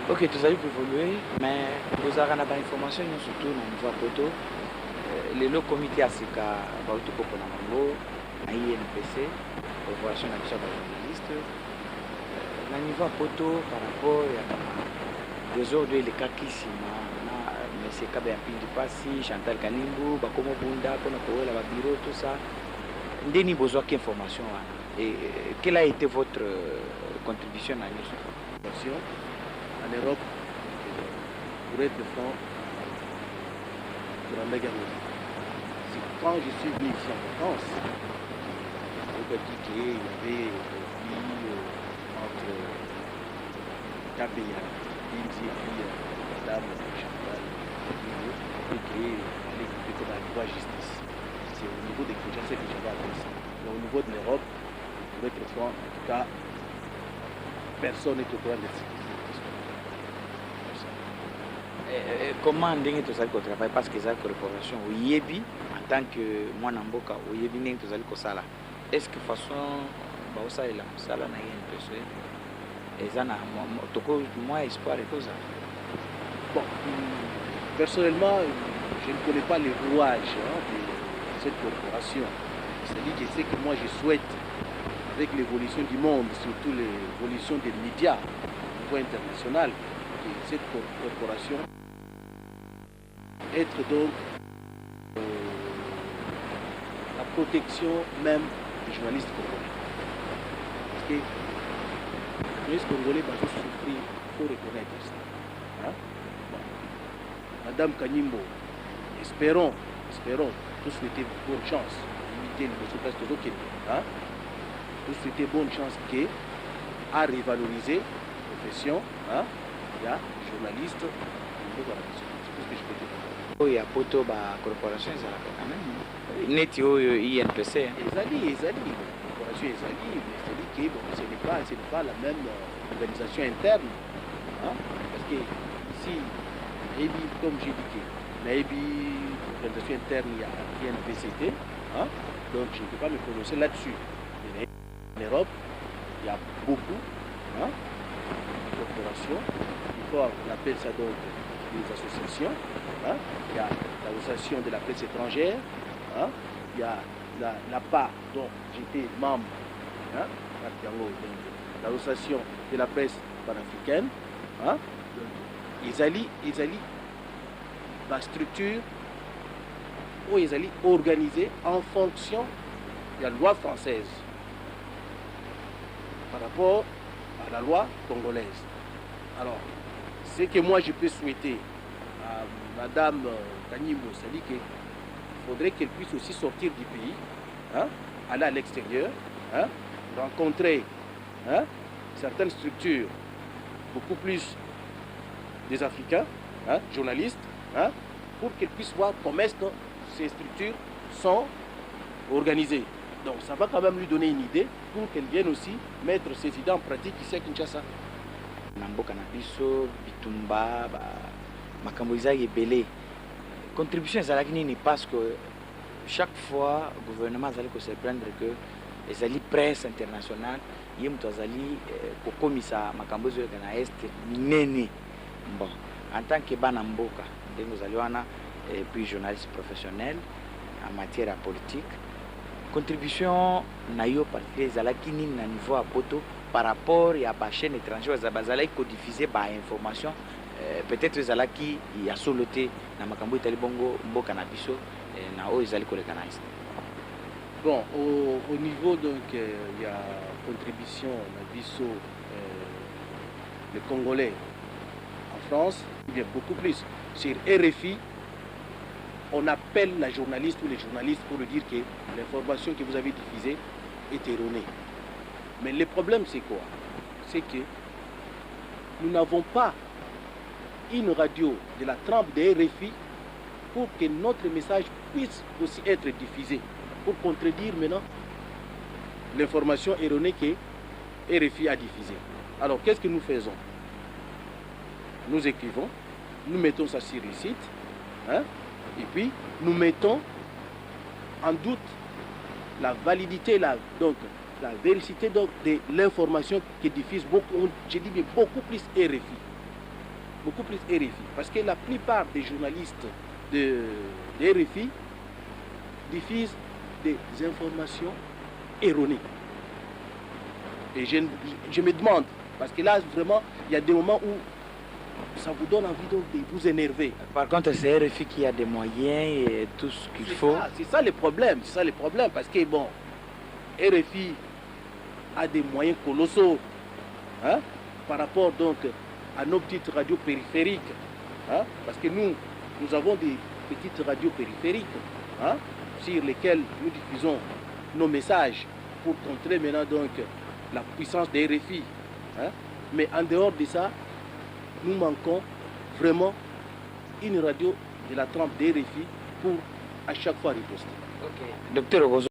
Ok, tout ça peut évoluer, mais vous avez des informations, surtout dans le niveau photo. Le comité a ce cas, tout pour Namambo, à INPC, corporation d'action des journalistes. Dans le niveau photo, par rapport à des ordres, les cas qui sont M. Kabe Pindi Passi, Chantal Kalimbu, Bakomo Bunda, Konokowe, la bureau, tout ça. Ndeni besoin d'informations. Et quelle a été votre contribution à l'information? En Europe, pour être franc, pour la méga. Quand je suis venu ici en France, on m'a dit qu'il y avait des conflits entre Kabila, Binzi et puis Madame Chantal, et qu'il fallait que dans la loi justice. C'est au niveau des Crétiens que j'avais appris ça. Mais au niveau de l'Europe, pour être franc, en tout cas, personne n'est au courant de cette question. Comment ndenge tozali ko travailler parce que ça corporation oyebi en tant que mwana mboka oyebi ndenge tozali ko sala est-ce que façon ba osalela mosala na ye mpeso eza na toko moi espoir et tout ça. Bon, personnellement je ne connais pas les rouages de cette corporation. C'est-à-dire que c'est que moi je souhaite avec l'évolution du monde, surtout l'évolution des médias au niveau international, que cette corporation être donc la protection même des journalistes congolais. Parce que les journalistes congolais vont souffrir, il faut reconnaître ça. Hein? Bon. Madame Kanimbo, espérons, tous souhaiter bonne chance, limiter le surface de l'eau, hein? Tous souhaiter bonne chance à revaloriser la profession, hein? Il y a journalistes, c'est tout ce que je peux dire. Il y a poto ba corporation ezalaka quand même neti oyo INPC ezali corporation ezali mais c'est dit que bon, ce n'est pas la même organisation interne, hein? Parce que ici comme j'ai dit que l'organisation interne il y a INPCT, hein? Donc je ne peux pas me prononcer là-dessus. En Europe il y a beaucoup, hein, de corporations, il faut on appelle ça donc des associations, hein? Il y a l'association de la presse étrangère, hein? Il y a l'APA dont j'étais membre, hein? L'association de la presse panafricaine, hein? Ils la structure où ils allaient organiser en fonction de la loi française par rapport à la loi congolaise. Alors, ce que moi je peux souhaiter à Madame Kanimbo, c'est-à-dire qu'il faudrait qu'elle puisse aussi sortir du pays, hein, aller à l'extérieur, hein, rencontrer, hein, certaines structures beaucoup plus des Africains, hein, journalistes, hein, pour qu'elle puisse voir comment est-ce que ces structures sont organisées. Donc ça va quand même lui donner une idée pour qu'elle vienne aussi mettre ses idées en pratique ici à Kinshasa. Namboka na biso bitumba makambo eza ebele contribution ezalaki nini parce que chaque fois le gouvernement azali se plaindre que ezali presse internationale ye moto azali kokomisa makambo ezoyoka na este minene. Bon, en tant que bana mboka ndenge ozali wana et puis journaliste professionnel en matière politique contribution na yo particulier ezalaki nini na niveau ya poto par rapport à la chaîne étrangère, ils ont diffusé des informations. Peut-être qu'ils ont soloté dans Makambo Itali Bongo, Mboka na biso, na o ils allaient canaliser. Bon, au niveau donc il y a contribution na biso les Congolais en France, il y a beaucoup plus. Sur RFI, on appelle la journaliste ou les journalistes pour lui dire que l'information que vous avez diffusée est erronée. Mais le problème, c'est quoi? C'est que nous n'avons pas une radio de la trempe de RFI pour que notre message puisse aussi être diffusé, pour contredire maintenant l'information erronée que RFI a diffusée. Alors, qu'est-ce que nous faisons? Nous écrivons, nous mettons ça sur le site, hein, et puis nous mettons en doute la validité, la véracité donc, de l'information qui diffuse beaucoup, je dis mais beaucoup plus RFI. beaucoup plus RFI. Parce que la plupart des journalistes de RFI diffusent des informations erronées. Et je me demande, parce que là, vraiment, il y a des moments où ça vous donne envie donc de vous énerver. Par contre, c'est RFI qui a des moyens et tout ce qu'il faut. C'est ça le problème, c'est ça le problème, parce que bon, RFI a des moyens colossaux, hein, par rapport donc à nos petites radios périphériques, hein, parce que nous avons des petites radios périphériques, hein, sur lesquelles nous diffusons nos messages pour contrer maintenant donc la puissance des RFI. Hein. Mais en dehors de ça, nous manquons vraiment une radio de la trempe des RFI pour à chaque fois riposter. Okay. Docteur Ogozo.